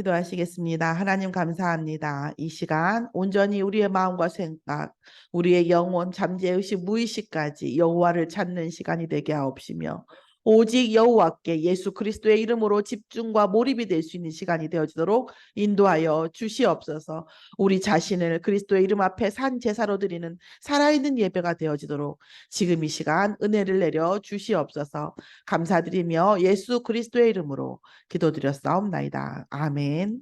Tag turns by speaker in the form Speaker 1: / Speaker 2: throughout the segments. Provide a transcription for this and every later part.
Speaker 1: 기도하시겠습니다. 하나님 감사합니다. 이 시간 온전히 우리의 마음과 생각, 우리의 영혼, 잠재의식, 무의식까지 여호와를 찾는 시간이 되게 하옵시며 오직 여호와께 예수 그리스도의 이름으로 집중과 몰입이 될 수 있는 시간이 되어지도록 인도하여 주시옵소서. 우리 자신을 그리스도의 이름 앞에 산 제사로 드리는 살아있는 예배가 되어지도록 지금 이 시간 은혜를 내려 주시옵소서. 감사드리며 예수 그리스도의 이름으로 기도드렸사옵나이다. 아멘.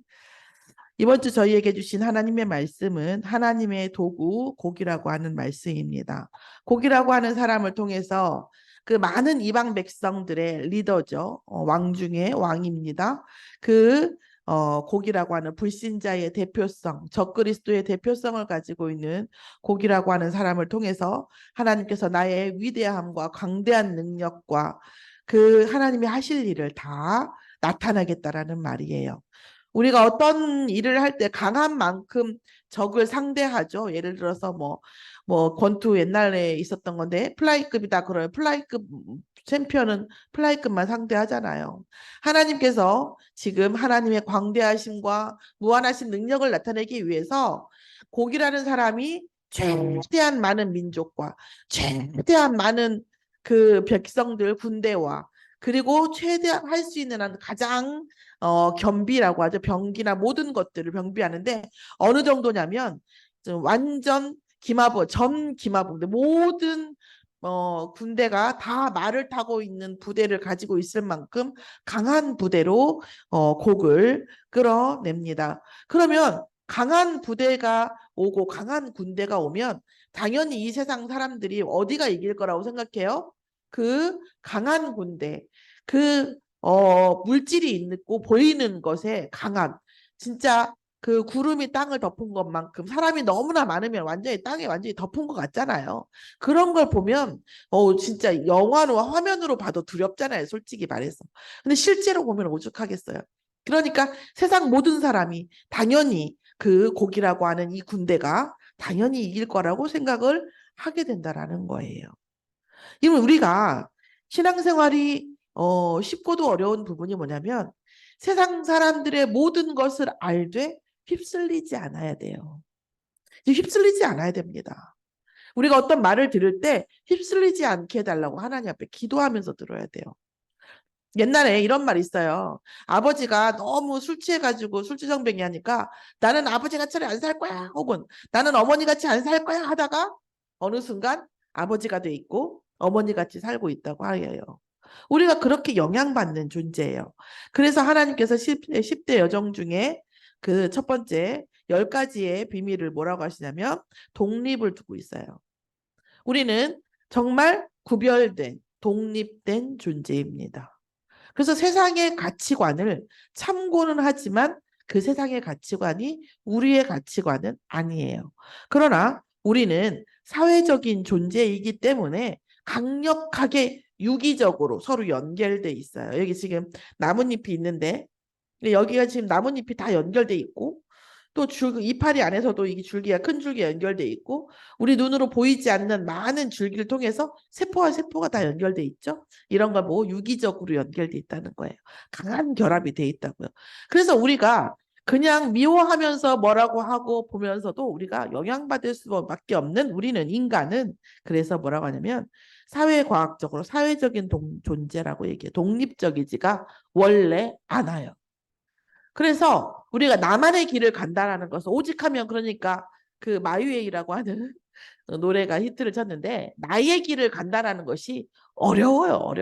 Speaker 1: 이번 주 저희에게 주신 하나님의 말씀은 하나님의 도구 곡이라고 하는 말씀입니다. 곡이라고 하는 사람을 통해서 그 많은 이방 백성들의 리더죠. 왕 중에 왕입니다. 곡이라고 하는 불신자의 대표성, 적그리스도의 대표성을 가지고 있는 곡이라고 하는 사람을 통해서 하나님께서 나의 위대함과 광대한 능력과 그 하나님이 하실 일을 다 나타나겠다라는 말이에요. 우리가 어떤 일을 할 때 강한 만큼 적을 상대하죠. 예를 들어서 권투 옛날에 있었던 건데 플라이급이다 그러면 플라이급 챔피언은 플라이급만 상대하잖아요. 하나님께서 지금 하나님의 광대하심과 무한하신 능력을 나타내기 위해서 곡이라는 사람이 최대한 많은 민족과 최대한 많은 그 백성들 군대와 그리고 최대한 할 수 있는 한 가장 겸비라고 하죠. 병기나 모든 것들을 병비하는데 어느 정도냐면 완전 전 기마부인데 모든 군대가 다 말을 타고 있는 부대를 가지고 있을 만큼 강한 부대로 곡을 끌어냅니다. 그러면 강한 부대가 오고 강한 군대가 오면 당연히 이 세상 사람들이 어디가 이길 거라고 생각해요? 그 강한 군대, 물질이 있고 보이는 것에 강한 진짜 그 구름이 땅을 덮은 것만큼 사람이 너무나 많으면 완전히 땅에 완전히 덮은 것 같잖아요. 그런 걸 보면 진짜 영화로 화면으로 봐도 두렵잖아요. 솔직히 말해서. 근데 실제로 보면 오죽하겠어요. 그러니까 세상 모든 사람이 당연히 그 곡이라고 하는 이 군대가 당연히 이길 거라고 생각을 하게 된다라는 거예요. 이건 우리가 신앙생활이 쉽고도 어려운 부분이 뭐냐면 세상 사람들의 모든 것을 알되 휩쓸리지 않아야 돼요. 휩쓸리지 않아야 됩니다. 우리가 어떤 말을 들을 때 휩쓸리지 않게 해달라고 하나님 앞에 기도하면서 들어야 돼요. 옛날에 이런 말이 있어요. 아버지가 너무 술 취해가지고 술주정뱅이 하니까 나는 아버지같이 안 살 거야 혹은 나는 어머니같이 안 살 거야 하다가 어느 순간 아버지가 돼 있고 어머니같이 살고 있다고 하여요. 우리가 그렇게 영향받는 존재예요. 그래서 하나님께서 10대 여정 중에 그 첫 번째 10가지의 비밀을 뭐라고 하시냐면 독립을 두고 있어요. 우리는 정말 구별된 독립된 존재입니다. 그래서 세상의 가치관을 참고는 하지만 그 세상의 가치관이 우리의 가치관은 아니에요. 그러나 우리는 사회적인 존재이기 때문에 강력하게 유기적으로 서로 연결돼 있어요. 여기 지금 나뭇잎이 있는데 여기가 지금 나뭇잎이 다 연결돼 있고 또 이파리 안에서도 이 줄기가 큰 줄기가 연결돼 있고 우리 눈으로 보이지 않는 많은 줄기를 통해서 세포와 세포가 다 연결돼 있죠. 이런 거 유기적으로 연결돼 있다는 거예요. 강한 결합이 돼 있다고요. 그래서 우리가 그냥 미워하면서 뭐라고 하고 보면서도 우리가 영향받을 수밖에 없는 우리는 인간은 그래서 뭐라고 하냐면 사회과학적으로 사회적인 존재라고 얘기해요. 독립적이지가 원래 않아요. 그래서 우리가 나만의 길을 간다라는 것은 오직하면 그러니까 그 마이웨이라고 하는 노래가 히트를 쳤는데 나의 길을 간다라는 것이 어려워요.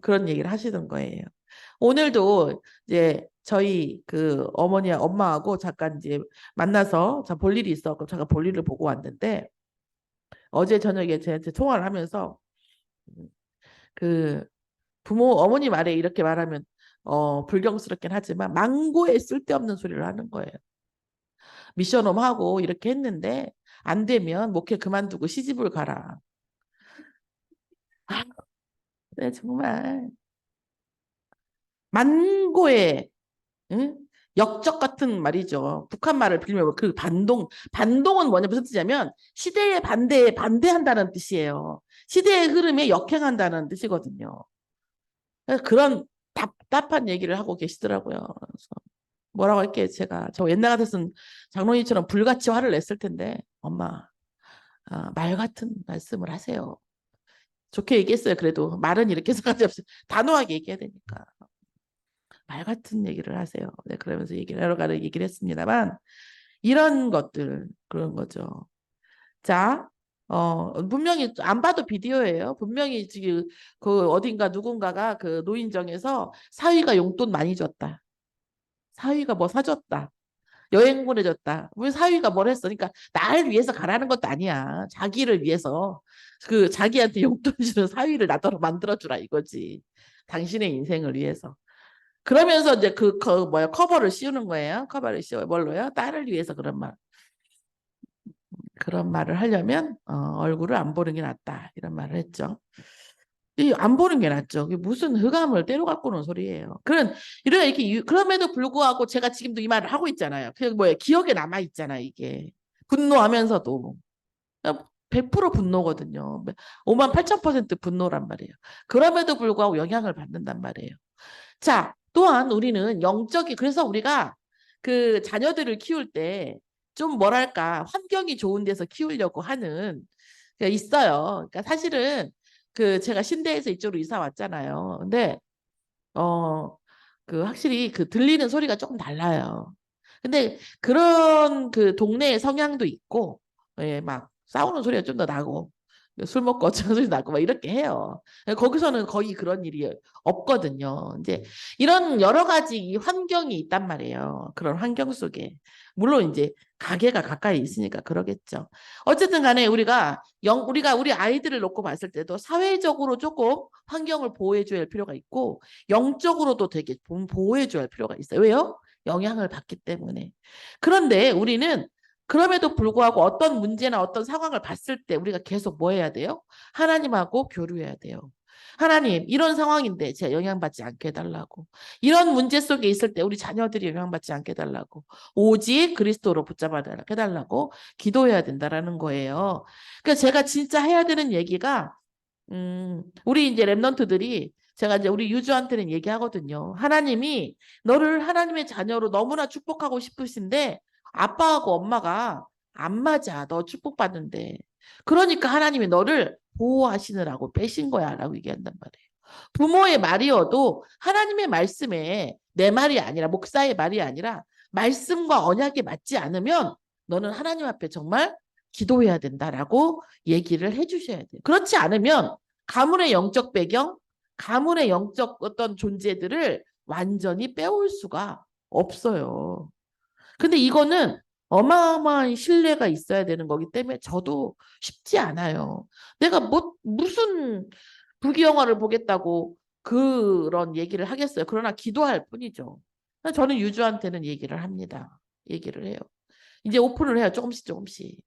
Speaker 1: 그런 얘기를 하시는 거예요. 오늘도 이제 저희 그 엄마하고 잠깐 이제 만나서 볼 일이 있어서 잠깐 볼 일을 보고 왔는데 어제 저녁에 저한테 통화를 하면서 그 어머니 말에 이렇게 말하면 불경스럽긴 하지만 망고에 쓸데없는 소리를 하는 거예요. 미션홈 하고 이렇게 했는데 안 되면 목회 그만두고 시집을 가라. 네, 정말 망고에 응? 역적 같은 말이죠. 북한 말을 빌면 그 반동은 무슨 뜻이냐면 시대에 반대한다는 뜻이에요. 시대의 흐름에 역행한다는 뜻이거든요. 그런 답답한 얘기를 하고 계시더라고요. 그래서 뭐라고 할게 제가 저 옛날 같았으면 장로님처럼 불같이 화를 냈을 텐데 엄마 말 같은 말씀을 하세요. 좋게 얘기했어요. 그래도 말은 이렇게 생각이 없어요. 단호하게 얘기해야 되니까. 말 같은 얘기를 하세요. 네, 그러면서 여러 가지 얘기를 했습니다만 이런 것들 그런 거죠. 자, 분명히 안 봐도 비디오예요. 분명히 지금 그 어딘가 누군가가 그 노인정에서 사위가 용돈 많이 줬다. 사위가 뭐 사줬다. 여행 보내줬다. 왜 사위가 뭘 했어? 그러니까 날 위해서 가라는 것도 아니야. 자기를 위해서 그 자기한테 용돈 주는 사위를 나더러 만들어주라 이거지. 당신의 인생을 위해서. 그러면서 이제 뭐야 커버를 씌우는 거예요. 커버를 씌워요. 뭘로요? 딸을 위해서 그런 말을 하려면 얼굴을 안 보는 게 낫다 이런 말을 했죠. 이 안 보는 게 낫죠. 이게 무슨 흑암을 때로 갖고 오는 소리예요. 이렇게 그럼에도 불구하고 제가 지금도 이 말을 하고 있잖아요. 그냥 뭐예요? 기억에 남아 있잖아요. 이게 분노하면서도 100% 분노거든요. 58,000% 분노란 말이에요. 그럼에도 불구하고 영향을 받는단 말이에요. 자, 또한 우리는 그래서 우리가 그 자녀들을 키울 때 좀 뭐랄까, 환경이 좋은 데서 키우려고 하는 게 있어요. 그러니까 사실은 제가 신대에서 이쪽으로 이사 왔잖아요. 근데, 확실히 들리는 소리가 조금 달라요. 근데 그런 동네의 성향도 있고, 예, 막 싸우는 소리가 좀 더 나고, 술 먹고 어쩌는 소리 나고 막 이렇게 해요. 거기서는 거의 그런 일이 없거든요. 이제 이런 여러 가지 이 환경이 있단 말이에요. 그런 환경 속에. 물론 이제 가게가 가까이 있으니까 그러겠죠. 어쨌든 간에 우리가 우리 아이들을 놓고 봤을 때도 사회적으로 조금 환경을 보호해줘야 할 필요가 있고 영적으로도 되게 보호해줘야 할 필요가 있어요. 왜요? 영향을 받기 때문에. 그런데 우리는 그럼에도 불구하고 어떤 문제나 어떤 상황을 봤을 때 우리가 계속 뭐 해야 돼요? 하나님하고 교류해야 돼요. 하나님, 이런 상황인데 제가 영향받지 않게 해달라고. 이런 문제 속에 있을 때 우리 자녀들이 영향받지 않게 해달라고. 오직 그리스도로 붙잡아 해달라고 기도해야 된다라는 거예요. 그러니까 제가 진짜 해야 되는 얘기가, 우리 이제 랩런트들이 제가 이제 우리 유주한테는 얘기하거든요. 하나님이 너를 하나님의 자녀로 너무나 축복하고 싶으신데 아빠하고 엄마가 안 맞아. 너 축복받는데. 그러니까 하나님이 너를 보호하시느라고 빼신 거야. 라고 얘기한단 말이에요. 부모의 말이어도 하나님의 말씀에 내 말이 아니라 목사의 말이 아니라 말씀과 언약에 맞지 않으면 너는 하나님 앞에 정말 기도해야 된다라고 얘기를 해주셔야 돼요. 그렇지 않으면 가문의 영적 배경, 가문의 영적 어떤 존재들을 완전히 빼올 수가 없어요. 근데 이거는 어마어마한 신뢰가 있어야 되는 거기 때문에 저도 쉽지 않아요. 내가 무슨 부귀영화를 보겠다고 그런 얘기를 하겠어요. 그러나 기도할 뿐이죠. 저는 유주한테는 얘기를 합니다. 얘기를 해요. 이제 오픈을 해요. 조금씩 조금씩.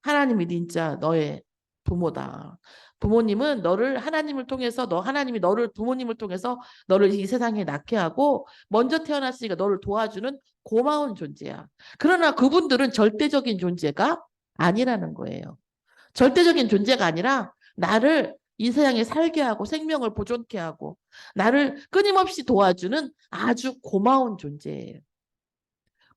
Speaker 1: 하나님이 진짜 너의 부모다. 부모님은 너를 하나님을 통해서 하나님이 너를 부모님을 통해서 너를 이 세상에 낳게 하고 먼저 태어났으니까 너를 도와주는 고마운 존재야. 그러나 그분들은 절대적인 존재가 아니라는 거예요. 절대적인 존재가 아니라 나를 이 세상에 살게 하고 생명을 보존케 하고 나를 끊임없이 도와주는 아주 고마운 존재예요.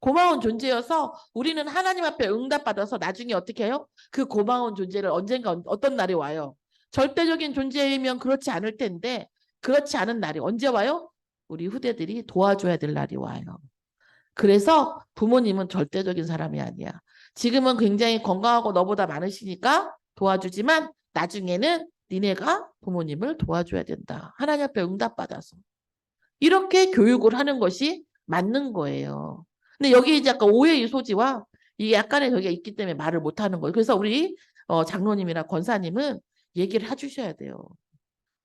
Speaker 1: 고마운 존재여서 우리는 하나님 앞에 응답받아서 나중에 어떻게 해요? 그 고마운 존재를 언젠가 어떤 날이 와요. 절대적인 존재이면 그렇지 않을 텐데 그렇지 않은 날이 언제 와요? 우리 후대들이 도와줘야 될 날이 와요. 그래서 부모님은 절대적인 사람이 아니야. 지금은 굉장히 건강하고 너보다 많으시니까 도와주지만 나중에는 니네가 부모님을 도와줘야 된다. 하나님 앞에 응답받아서. 이렇게 교육을 하는 것이 맞는 거예요. 근데 여기 이제 약간 오해의 소지와 이게 약간의 저기가 있기 때문에 말을 못 하는 거예요. 그래서 우리 장로님이나 권사님은 얘기를 해주셔야 돼요.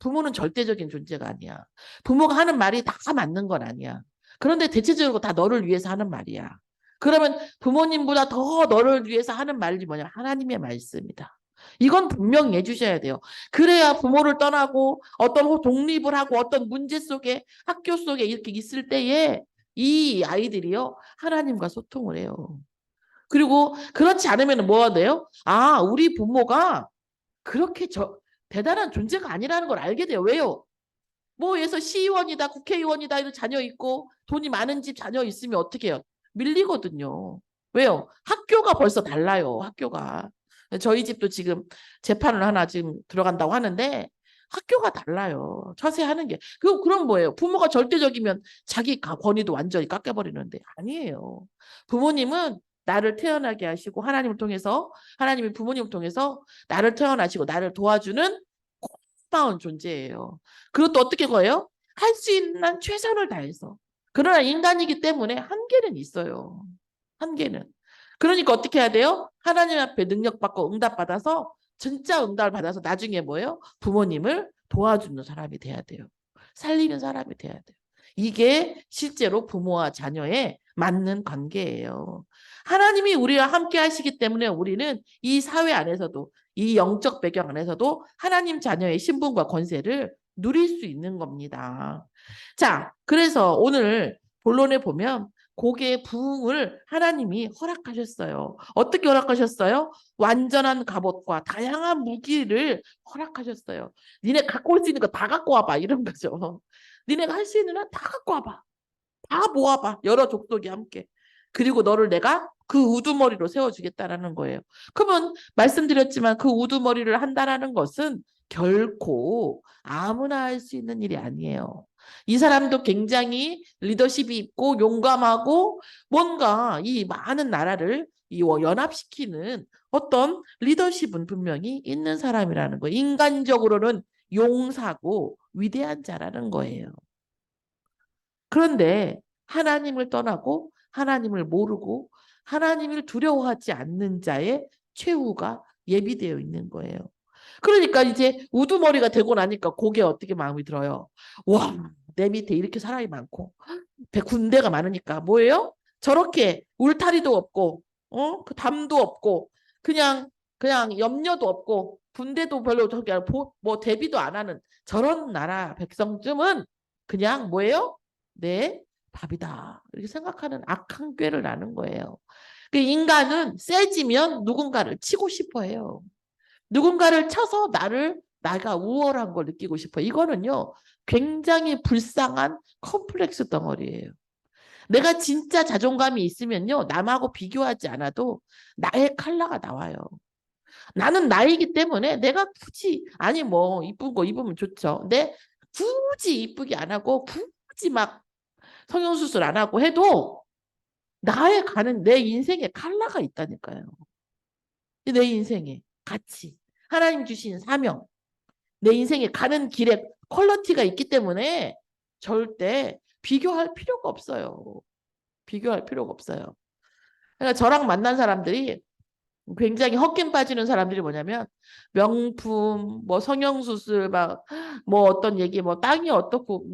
Speaker 1: 부모는 절대적인 존재가 아니야. 부모가 하는 말이 다 맞는 건 아니야. 그런데 대체적으로 다 너를 위해서 하는 말이야. 그러면 부모님보다 더 너를 위해서 하는 말이 뭐냐면 하나님의 말씀이다. 이건 분명히 해주셔야 돼요. 그래야 부모를 떠나고 어떤 독립을 하고 어떤 문제 속에 학교 속에 이렇게 있을 때에 이 아이들이요 하나님과 소통을 해요. 그리고 그렇지 않으면 뭐가 돼요? 아, 우리 부모가 그렇게 대단한 존재가 아니라는 걸 알게 돼요. 왜요? 뭐에서 시의원이다, 국회의원이다 이런 자녀 있고 돈이 많은 집 자녀 있으면 어떻게 해요? 밀리거든요. 왜요? 학교가 벌써 달라요. 학교가. 저희 집도 지금 재판을 하나 지금 들어간다고 하는데 학교가 달라요. 처세하는 게. 그럼 뭐예요? 부모가 절대적이면 자기 권위도 완전히 깎여버리는데 아니에요. 부모님은 나를 태어나게 하시고 하나님을 통해서 하나님이 부모님을 통해서 나를 태어나시고 나를 도와주는 고마운 존재예요. 그것도 어떻게 거예요? 할 수 있는 최선을 다해서. 그러나 인간이기 때문에 한계는 있어요. 한계는. 그러니까 어떻게 해야 돼요? 하나님 앞에 능력받고 응답받아서 진짜 응답을 받아서 나중에 뭐예요? 부모님을 도와주는 사람이 돼야 돼요. 살리는 사람이 돼야 돼요. 이게 실제로 부모와 자녀의 맞는 관계예요. 하나님이 우리와 함께 하시기 때문에 우리는 이 사회 안에서도 이 영적 배경 안에서도 하나님 자녀의 신분과 권세를 누릴 수 있는 겁니다. 자, 그래서 오늘 본론에 보면 고개의 부흥을 하나님이 허락하셨어요. 어떻게 허락하셨어요? 완전한 갑옷과 다양한 무기를 허락하셨어요. 니네 갖고 올 수 있는 거 다 갖고 와봐 이런 거죠. 니네가 할 수 있는 한 다 갖고 와봐. 다 모아봐. 여러 족속이 함께. 그리고 너를 내가 그 우두머리로 세워주겠다라는 거예요. 그러면 말씀드렸지만 그 우두머리를 한다라는 것은 결코 아무나 할 수 있는 일이 아니에요. 이 사람도 굉장히 리더십이 있고 용감하고 뭔가 이 많은 나라를 연합시키는 어떤 리더십은 분명히 있는 사람이라는 거예요. 인간적으로는 용사고 위대한 자라는 거예요. 그런데 하나님을 떠나고 하나님을 모르고 하나님을 두려워하지 않는 자의 최후가 예비되어 있는 거예요. 그러니까 이제 우두머리가 되고 나니까 그게 어떻게 마음이 들어요? 와, 내 밑에 이렇게 사람이 많고 군대가 많으니까 뭐예요? 저렇게 울타리도 없고 그 담도 없고 그냥 염려도 없고 군대도 별로 저기 뭐 대비도 안 하는 저런 나라 백성쯤은 그냥 뭐예요? 내 밥이다. 이렇게 생각하는 악한 꾀를 나는 거예요. 그 인간은 세지면 누군가를 치고 싶어 해요. 누군가를 쳐서 나가 우월한 걸 느끼고 싶어. 이거는요, 굉장히 불쌍한 컴플렉스 덩어리예요. 내가 진짜 자존감이 있으면요, 남하고 비교하지 않아도 나의 컬러가 나와요. 나는 나이기 때문에 내가 굳이, 아니 뭐, 이쁜 거 입으면 좋죠. 근데 굳이 이쁘게 안 하고, 굳이 막 성형수술 안 하고 해도 나의 가는 내 인생에 컬러가 있다니까요. 내 인생에 가치, 하나님 주신 사명, 내 인생에 가는 길에 퀄리티가 있기 때문에 절대 비교할 필요가 없어요. 비교할 필요가 없어요. 그러니까 저랑 만난 사람들이 굉장히 헛김 빠지는 사람들이 뭐냐면 명품, 뭐 성형수술, 막 뭐 어떤 얘기, 뭐 땅이 어떻고,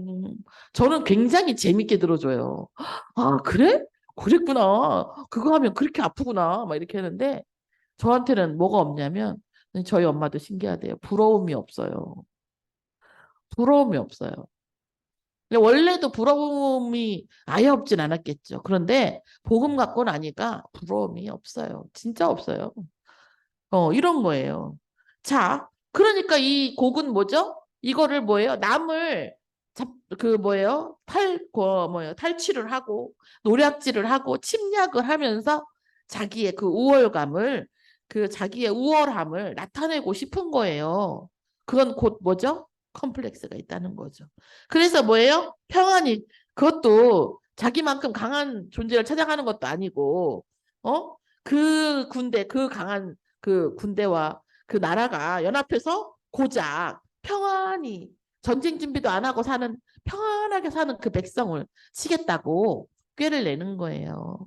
Speaker 1: 저는 굉장히 재밌게 들어줘요. 아, 그래? 그랬구나. 그거 하면 그렇게 아프구나. 막 이렇게 하는데 저한테는 뭐가 없냐면 저희 엄마도 신기하대요. 부러움이 없어요. 부러움이 없어요. 원래도 부러움이 아예 없진 않았겠죠. 그런데 복음 갖고 나니까 부러움이 없어요. 진짜 없어요. 이런 거예요. 자, 그러니까 이 곡은 뭐죠? 이거를 뭐예요? 남을 그 뭐예요? 탈취를 하고 노략질을 하고 침략을 하면서 자기의 그 우월감을 그 자기의 우월함을 나타내고 싶은 거예요. 그건 곧 뭐죠? 컴플렉스가 있다는 거죠. 그래서 뭐예요? 평안이 그것도 자기만큼 강한 존재를 찾아가는 것도 아니고 그 군대 그 강한 그 군대와 그 나라가 연합해서 고작 평안히 전쟁 준비도 안 하고 평안하게 사는 그 백성을 치겠다고 꾀를 내는 거예요.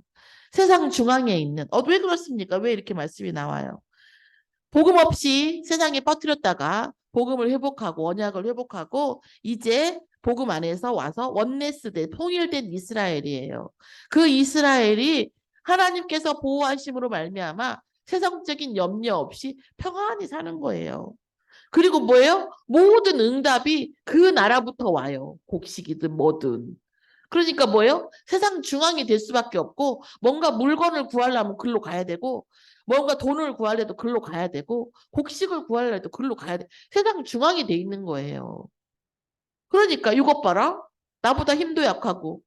Speaker 1: 세상 중앙에 있는 왜 그렇습니까? 왜 이렇게 말씀이 나와요? 복음 없이 세상에 퍼뜨렸다가 복음을 회복하고 언약을 회복하고 이제 복음 안에서 와서 원네스된 통일된 이스라엘이에요. 그 이스라엘이 하나님께서 보호하심으로 말미암아 세상적인 염려 없이 평안히 사는 거예요. 그리고 뭐예요? 모든 응답이 그 나라부터 와요. 곡식이든 뭐든. 그러니까 뭐예요? 세상 중앙이 될 수밖에 없고 뭔가 물건을 구하려면 글로 가야 되고 뭔가 돈을 구하려도 글로 가야 되고 곡식을 구하려도 글로 가야 돼. 세상 중앙이 돼 있는 거예요. 그러니까 이것 봐라. 나보다 힘도 약하고,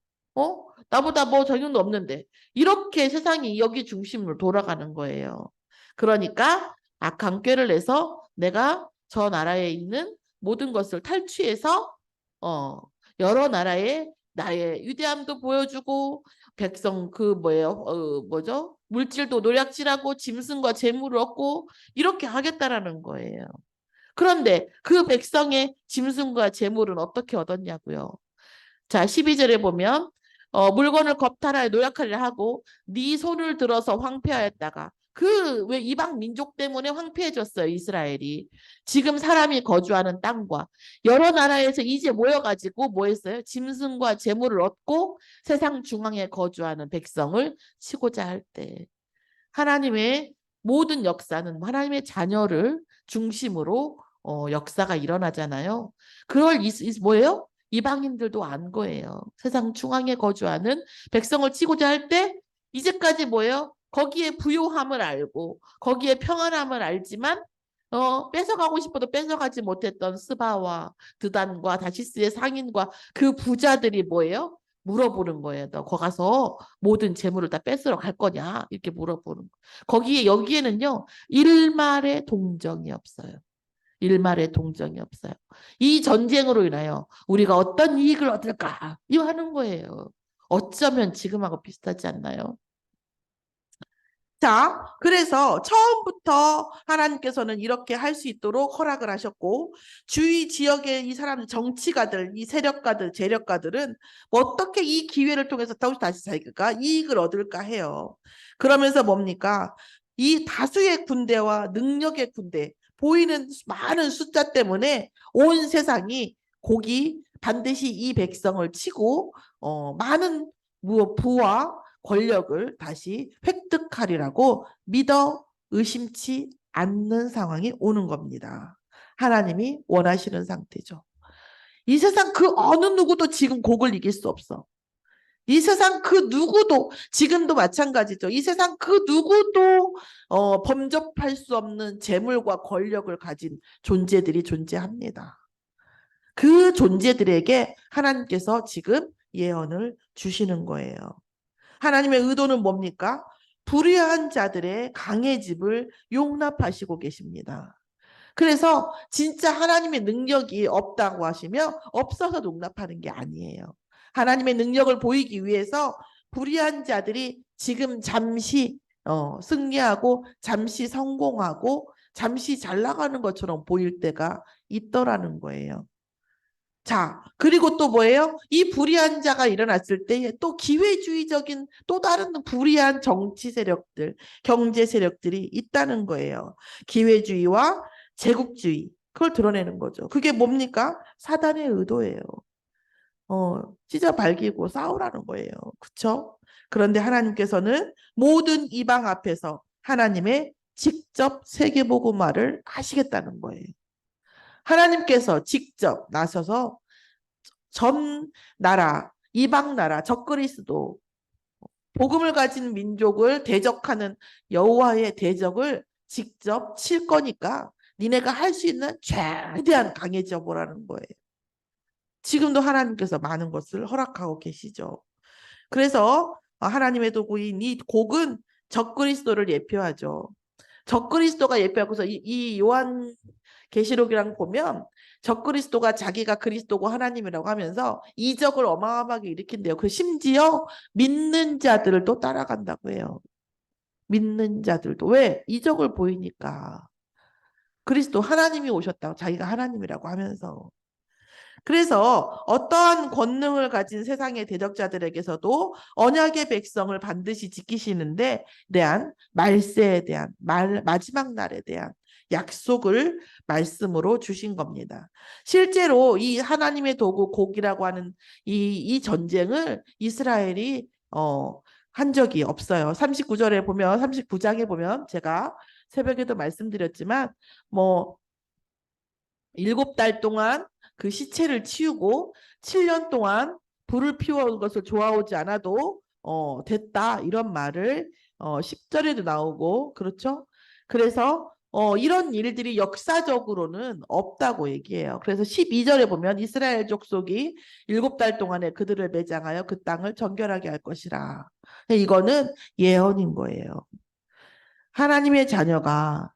Speaker 1: 나보다 뭐 적용도 없는데. 이렇게 세상이 여기 중심으로 돌아가는 거예요. 그러니까 악한 꾀를 내서 내가 저 나라에 있는 모든 것을 탈취해서 어, 여러 나라에 나의 위대함도 보여주고 백성 그 뭐예요? 뭐죠? 물질도 노략질하고 짐승과 재물을 얻고 이렇게 하겠다라는 거예요. 그런데 그 백성의 짐승과 재물은 어떻게 얻었냐고요. 자, 12절에 보면 물건을 겁탈하여 노약하려 하고 네 손을 들어서 황폐하였다가 그 왜 이방 민족 때문에 황폐해졌어요, 이스라엘이. 지금 사람이 거주하는 땅과 여러 나라에서 이제 모여가지고 뭐 했어요? 짐승과 재물을 얻고 세상 중앙에 거주하는 백성을 치고자 할 때 하나님의 모든 역사는 하나님의 자녀를 중심으로 역사가 일어나잖아요. 그걸 뭐예요? 이방인들도 안 거예요. 세상 중앙에 거주하는 백성을 치고자 할 때 이제까지 뭐예요? 거기에 부요함을 알고 거기에 평안함을 알지만 뺏어가고 싶어도 뺏어가지 못했던 스바와 드단과 다시스의 상인과 그 부자들이 뭐예요? 물어보는 거예요. 너 거 가서 모든 재물을 다 뺏으러 갈 거냐? 이렇게 물어보는 거. 거기에 여기에는요. 일말의 동정이 없어요. 일말의 동정이 없어요. 이 전쟁으로 인하여 우리가 어떤 이익을 얻을까? 이거 하는 거예요. 어쩌면 지금하고 비슷하지 않나요? 자, 그래서 처음부터 하나님께서는 이렇게 할 수 있도록 허락을 하셨고, 주위 지역의 이 사람, 정치가들, 이 세력가들, 재력가들은 어떻게 이 기회를 통해서 다시 자기가 이익을 얻을까 해요. 그러면서 뭡니까? 이 다수의 군대와 능력의 군대, 보이는 많은 숫자 때문에 온 세상이 고기 반드시 이 백성을 치고, 많은 부와 권력을 다시 획득하리라고 믿어 의심치 않는 상황이 오는 겁니다. 하나님이 원하시는 상태죠. 이 세상 그 어느 누구도 지금 곡을 이길 수 없어. 이 세상 그 누구도 지금도 마찬가지죠. 이 세상 그 누구도 범접할 수 없는 재물과 권력을 가진 존재들이 존재합니다. 그 존재들에게 하나님께서 지금 예언을 주시는 거예요. 하나님의 의도는 뭡니까? 불의한 자들의 강해짐을 용납하시고 계십니다. 그래서 진짜 하나님의 능력이 없다고 하시며 없어서 용납하는 게 아니에요. 하나님의 능력을 보이기 위해서 불의한 자들이 지금 잠시 승리하고 잠시 성공하고 잠시 잘 나가는 것처럼 보일 때가 있더라는 거예요. 자, 그리고 또 뭐예요? 이 불의한 자가 일어났을 때 또 기회주의적인 또 다른 불의한 정치 세력들, 경제 세력들이 있다는 거예요. 기회주의와 제국주의, 그걸 드러내는 거죠. 그게 뭡니까? 사단의 의도예요. 찢어 발기고 싸우라는 거예요. 그렇죠? 그런데 하나님께서는 모든 이방 앞에서 하나님의 직접 세계복음화를 하시겠다는 거예요. 하나님께서 직접 나서서 전 나라, 이방 나라, 적그리스도, 복음을 가진 민족을 대적하는 여호와의 대적을 직접 칠 거니까 니네가 할 수 있는 최대한 강해져 보라는 거예요. 지금도 하나님께서 많은 것을 허락하고 계시죠. 그래서 하나님의 도구인 이 곡은 적그리스도를 예표하죠. 적그리스도가 예표하고서 이 요한 계시록이랑 보면 적그리스도가 자기가 그리스도고 하나님이라고 하면서 이적을 어마어마하게 일으킨대요. 그 심지어 믿는 자들을 또 따라간다고 해요. 믿는 자들도. 왜? 이적을 보이니까. 그리스도 하나님이 오셨다고 자기가 하나님이라고 하면서. 그래서 어떠한 권능을 가진 세상의 대적자들에게서도 언약의 백성을 반드시 지키시는데 대한 말세에 대한 마지막 날에 대한 약속을 말씀으로 주신 겁니다. 실제로 이 하나님의 도구 곡이라고 하는 이 전쟁을 이스라엘이 한 적이 없어요. 39절에 보면 39장에 보면 제가 새벽에도 말씀드렸지만 뭐 7달 동안 그 시체를 치우고 7년 동안 불을 피워온 것을 좋아오지 않아도 됐다 이런 말을 10절에도 나오고 그렇죠. 그래서 이런 일들이 역사적으로는 없다고 얘기해요. 그래서 12절에 보면 이스라엘 족속이 7달 동안에 그들을 매장하여 그 땅을 정결하게 할 것이라. 이거는 예언인 거예요. 하나님의 자녀가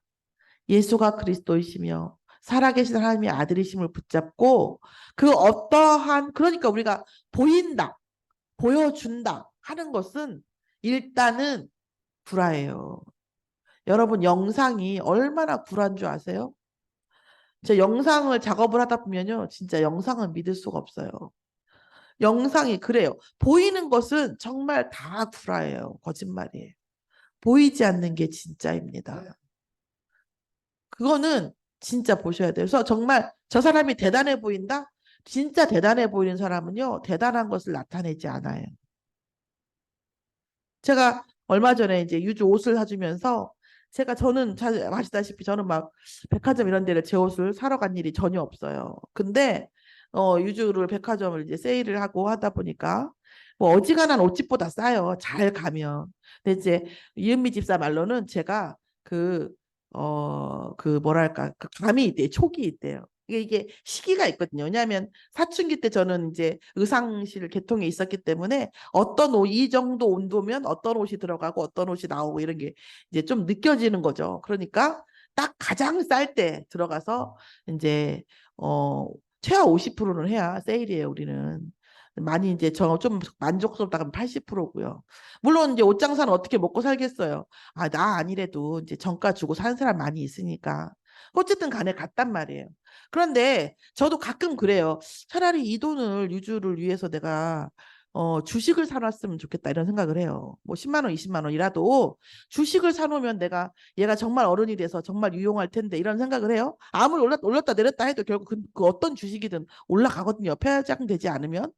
Speaker 1: 예수가 그리스도이시며 살아계신 하나님의 아들이심을 붙잡고 그 어떠한 그러니까 우리가 보인다, 보여준다 하는 것은 일단은 구라예요. 여러분 영상이 얼마나 구라인 줄 아세요? 제 영상을 작업을 하다 보면요. 진짜 영상은 믿을 수가 없어요. 영상이 그래요. 보이는 것은 정말 다 구라예요. 거짓말이에요. 보이지 않는 게 진짜입니다. 그거는 진짜 보셔야 돼요. 그래서 정말 저 사람이 대단해 보인다? 진짜 대단해 보이는 사람은요. 대단한 것을 나타내지 않아요. 제가 얼마 전에 이제 유주 옷을 사주면서 저는 잘 아시다시피 저는 막 백화점 이런 데를 제 옷을 사러 간 일이 전혀 없어요. 근데 유주를 백화점을 이제 세일을 하고 하다 보니까 뭐 어지간한 옷집보다 싸요. 잘 가면. 근데 이제 이은미 집사 말로는 제가 그 뭐랄까 그 감이 있대요. 촉이 있대요. 이게 시기가 있거든요. 왜냐하면 사춘기 때 저는 이제 의상실 계통에 있었기 때문에 어떤 옷, 이 정도 온도면 어떤 옷이 들어가고 어떤 옷이 나오고 이런 게 이제 좀 느껴지는 거죠. 그러니까 딱 가장 쌀 때 들어가서 이제 어 최하 50%는 해야 세일이에요, 우리는. 많이 이제 저 좀 만족스럽다 하면 80%고요. 물론 이제 옷 장사는 어떻게 먹고 살겠어요. 아, 나 아니래도 이제 정가 주고 사는 사람 많이 있으니까. 어쨌든 간에 갔단 말이에요. 그런데 저도 가끔 그래요. 차라리 이 돈을 유주를 위해서 내가 주식을 사놨으면 좋겠다 이런 생각을 해요. 뭐 10만 원, 20만 원이라도 주식을 사놓으면 내가 얘가 정말 어른이 돼서 정말 유용할 텐데 이런 생각을 해요. 아무리 올렸다 내렸다 해도 결국 그 어떤 주식이든 올라가거든요. 폐장되지 않으면.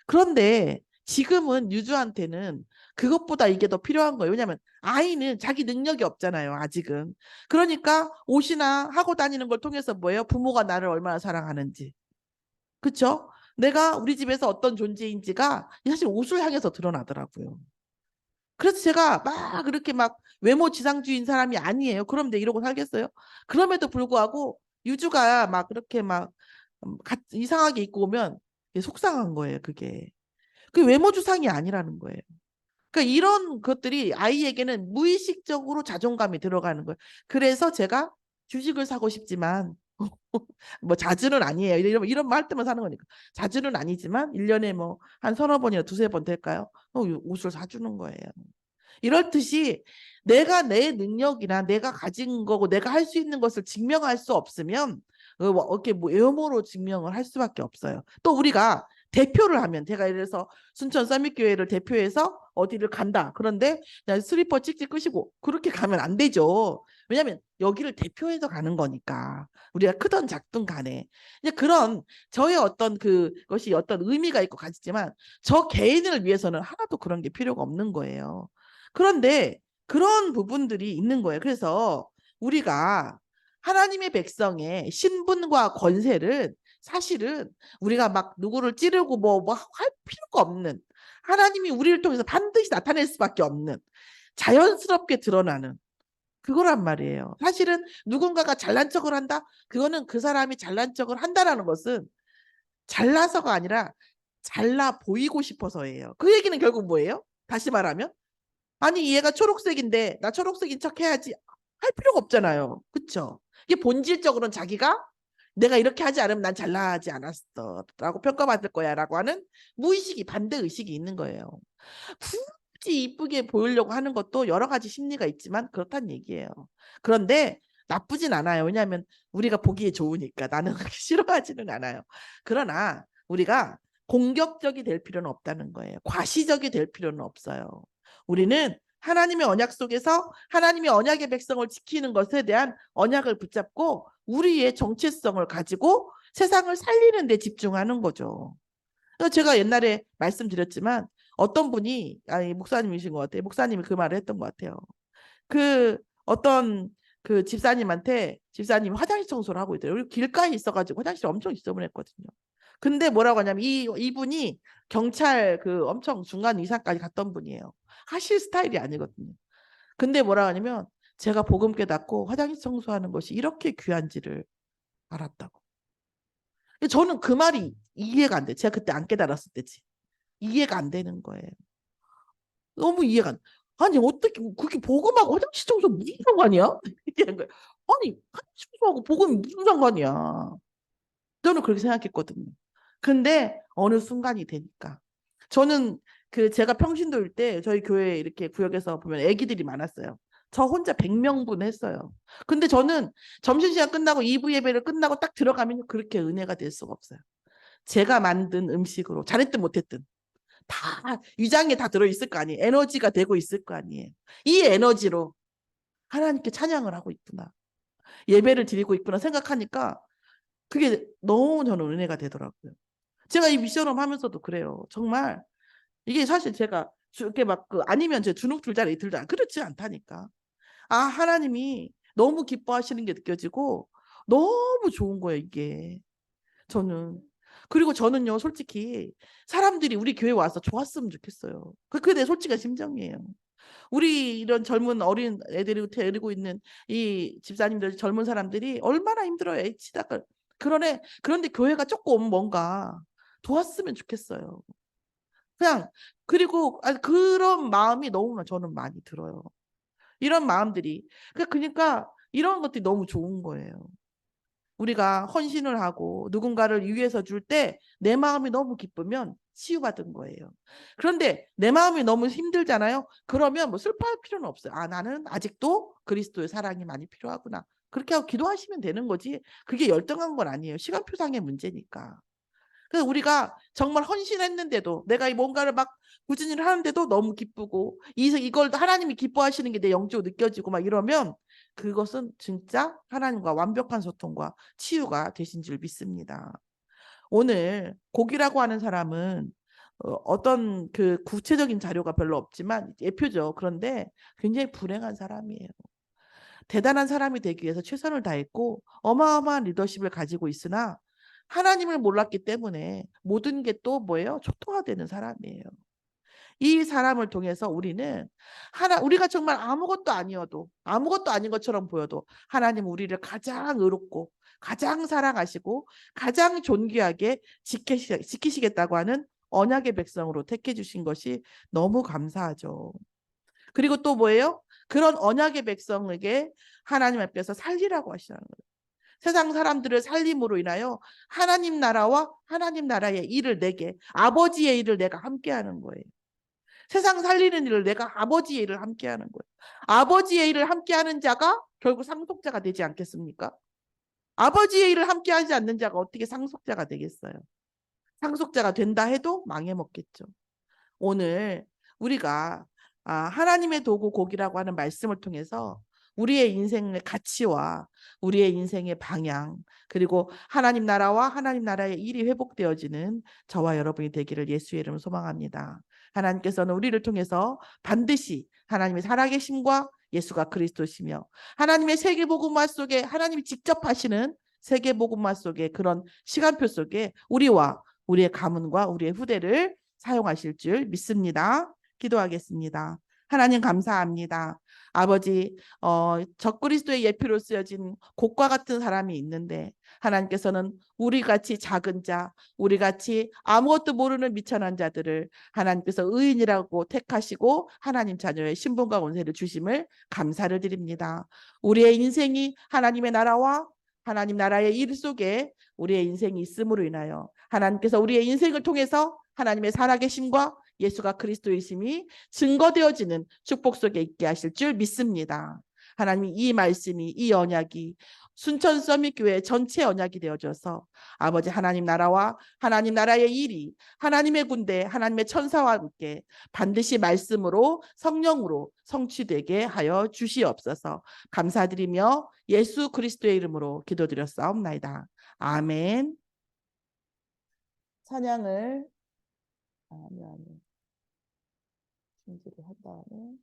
Speaker 1: 그런데 지금은 유주한테는 그것보다 이게 더 필요한 거예요. 왜냐하면 아이는 자기 능력이 없잖아요. 아직은. 그러니까 옷이나 하고 다니는 걸 통해서 뭐예요? 부모가 나를 얼마나 사랑하는지. 그렇죠? 내가 우리 집에서 어떤 존재인지가 사실 옷을 향해서 드러나더라고요. 그래서 제가 막 그렇게 막 외모 지상주의인 사람이 아니에요. 그럼 내 이러고 살겠어요? 그럼에도 불구하고 유주가 막 그렇게 막 이상하게 입고 오면 속상한 거예요. 그게. 그 외모 주상이 아니라는 거예요. 그러니까 이런 것들이 아이에게는 무의식적으로 자존감이 들어가는 거예요. 그래서 제가 주식을 사고 싶지만 뭐 자주는 아니에요. 이런 말 할 때만 사는 거니까. 자주는 아니지만 1년에 뭐 한 서너 번이나 두세 번 될까요? 옷을 사주는 거예요. 이렇듯이 내가 내 능력이나 내가 가진 거고 내가 할 수 있는 것을 증명할 수 없으면 이렇게 뭐 외모로 증명을 할 수밖에 없어요. 또 우리가 대표를 하면 제가 이래서 순천 서밋교회를 대표해서 어디를 간다. 그런데 그냥 슬리퍼 찍찍 끄시고 그렇게 가면 안 되죠. 왜냐하면 여기를 대표해서 가는 거니까 우리가 크던 작든 간에 이제 그런 저의 어떤 그것이 어떤 의미가 있고 가지지만 저 개인을 위해서는 하나도 그런 게 필요가 없는 거예요. 그런데 그런 부분들이 있는 거예요. 그래서 우리가 하나님의 백성의 신분과 권세를 사실은 우리가 막 누구를 찌르고 뭐 할 필요가 없는 하나님이 우리를 통해서 반드시 나타낼 수밖에 없는 자연스럽게 드러나는 그거란 말이에요. 사실은 누군가가 잘난 척을 한다? 그거는 그 사람이 잘난 척을 한다라는 것은 잘나서가 아니라 잘나 보이고 싶어서예요. 그 얘기는 결국 뭐예요? 다시 말하면 아니 얘가 초록색인데 나 초록색인 척 해야지 할 필요가 없잖아요. 그쵸? 이게 본질적으로는 자기가 내가 이렇게 하지 않으면 난 잘나지 않았어 라고 평가받을 거야 라고 하는 무의식이 반대의식이 있는 거예요. 굳이 이쁘게 보이려고 하는 것도 여러 가지 심리가 있지만 그렇다는 얘기예요. 그런데 나쁘진 않아요. 왜냐하면 우리가 보기에 좋으니까 나는 싫어하지는 않아요. 그러나 우리가 공격적이 될 필요는 없다는 거예요. 과시적이 될 필요는 없어요. 우리는 하나님의 언약 속에서 하나님의 언약의 백성을 지키는 것에 대한 언약을 붙잡고 우리의 정체성을 가지고 세상을 살리는 데 집중하는 거죠. 제가 옛날에 말씀드렸지만 어떤 분이 아니 목사님이신 것 같아요. 목사님이 그 말을 했던 것 같아요. 그 어떤 그 집사님한테 집사님 화장실 청소를 하고 있더라고요. 길가에 있어가지고 화장실 엄청 지저분했거든요. 근데 뭐라고 하냐면 이분이 경찰 그 엄청 중간 이상까지 갔던 분이에요. 하실 스타일이 아니거든요. 근데 뭐라고 하냐면 제가 복음 깨닫고 화장실 청소하는 것이 이렇게 귀한지를 알았다고. 저는 그 말이 이해가 안 돼. 제가 그때 안 깨달았을 때지. 이해가 안 되는 거예요. 너무 이해가 안 돼. 아니 어떻게 그게 복음하고 화장실 청소 무슨 상관이야? 이런 거예요. 아니 화장실 청소하고 복음이 무슨 상관이야? 저는 그렇게 생각했거든요. 근데 어느 순간이 되니까 저는 그 제가 평신도일 때 저희 교회 이렇게 구역에서 보면 애기들이 많았어요. 저 혼자 100명분 했어요. 근데 저는 점심시간 끝나고 2부 예배를 끝나고 딱 들어가면 그렇게 은혜가 될 수가 없어요. 제가 만든 음식으로 잘했든 못했든 다 위장에 다 들어있을 거 아니에요. 에너지가 되고 있을 거 아니에요. 이 에너지로 하나님께 찬양을 하고 있구나. 예배를 드리고 있구나 생각하니까 그게 너무 저는 은혜가 되더라고요. 제가 이 미션업 하면서도 그래요. 정말 이게 사실 제가 이렇게 막 그 아니면 제 주눅 들잖아, 들잖아. 그렇지 않다니까. 아, 하나님이 너무 기뻐하시는 게 느껴지고 너무 좋은 거예요, 이게. 저는. 그리고 저는요, 솔직히 사람들이 우리 교회 와서 좋았으면 좋겠어요. 그게 내 솔직한 심정이에요. 우리 이런 젊은 어린 애들이 데리고 있는 이 집사님들, 젊은 사람들이 얼마나 힘들어요. 애치다가. 그런데 교회가 조금 뭔가 도왔으면 좋겠어요. 그냥, 그리고 그런 마음이 너무 저는 많이 들어요. 이런 마음들이. 그러니까 이런 것들이 너무 좋은 거예요. 우리가 헌신을 하고 누군가를 위해서 줄 때 내 마음이 너무 기쁘면 치유받은 거예요. 그런데 내 마음이 너무 힘들잖아요. 그러면 뭐 슬퍼할 필요는 없어요. 아, 나는 아직도 그리스도의 사랑이 많이 필요하구나. 그렇게 하고 기도하시면 되는 거지. 그게 열등한 건 아니에요. 시간표상의 문제니까. 그래서 우리가 정말 헌신했는데도 내가 이 뭔가를 막 꾸준히 하는데도 너무 기쁘고 이걸 하나님이 기뻐하시는 게 내 영적으로 느껴지고 막 이러면 그것은 진짜 하나님과 완벽한 소통과 치유가 되신 줄 믿습니다. 오늘 곡이라고 하는 사람은 어떤 그 구체적인 자료가 별로 없지만 예표죠. 그런데 굉장히 불행한 사람이에요. 대단한 사람이 되기 위해서 최선을 다했고 어마어마한 리더십을 가지고 있으나 하나님을 몰랐기 때문에 모든 게 또 뭐예요? 초토화되는 사람이에요. 이 사람을 통해서 우리가 정말 아무것도 아니어도 아무것도 아닌 것처럼 보여도 하나님 우리를 가장 의롭고 가장 사랑하시고 가장 존귀하게 지키시겠다고 하는 언약의 백성으로 택해 주신 것이 너무 감사하죠. 그리고 또 뭐예요? 그런 언약의 백성에게 하나님 앞에서 살리라고 하시는 거예요. 세상 사람들을 살림으로 인하여 하나님 나라와 하나님 나라의 일을 내게 아버지의 일을 내가 함께 하는 거예요. 세상 살리는 일을 내가 아버지의 일을 함께 하는 거예요. 아버지의 일을 함께 하는 자가 결국 상속자가 되지 않겠습니까? 아버지의 일을 함께 하지 않는 자가 어떻게 상속자가 되겠어요? 상속자가 된다 해도 망해먹겠죠. 오늘 우리가 하나님의 도구 곡이라고 하는 말씀을 통해서 우리의 인생의 가치와 우리의 인생의 방향 그리고 하나님 나라와 하나님 나라의 일이 회복되어지는 저와 여러분이 되기를 예수의 이름으로 소망합니다. 하나님께서는 우리를 통해서 반드시 하나님의 살아계심과 예수가 그리스도시며 하나님의 세계복음화 속에 하나님이 직접 하시는 세계복음화 속에 그런 시간표 속에 우리와 우리의 가문과 우리의 후대를 사용하실 줄 믿습니다. 기도하겠습니다. 하나님 감사합니다. 아버지, 적그리스도의 예표로 쓰여진 곡과 같은 사람이 있는데 하나님께서는 우리같이 작은 자, 우리같이 아무것도 모르는 미천한 자들을 하나님께서 의인이라고 택하시고 하나님 자녀의 신분과 권세를 주심을 감사를 드립니다. 우리의 인생이 하나님의 나라와 하나님 나라의 일 속에 우리의 인생이 있음으로 인하여 하나님께서 우리의 인생을 통해서 하나님의 살아계심과 예수가 그리스도이심이 증거되어지는 축복 속에 있게 하실 줄 믿습니다. 하나님 이 말씀이 이 언약이 순천 서밋 교회 전체 언약이 되어져서 아버지 하나님 나라와 하나님 나라의 일이 하나님의 군대 하나님의 천사와 함께 반드시 말씀으로 성령으로 성취되게 하여 주시옵소서. 감사드리며 예수 그리스도의 이름으로 기도드렸사옵나이다. 아멘. 찬양을 준비를 한 다음에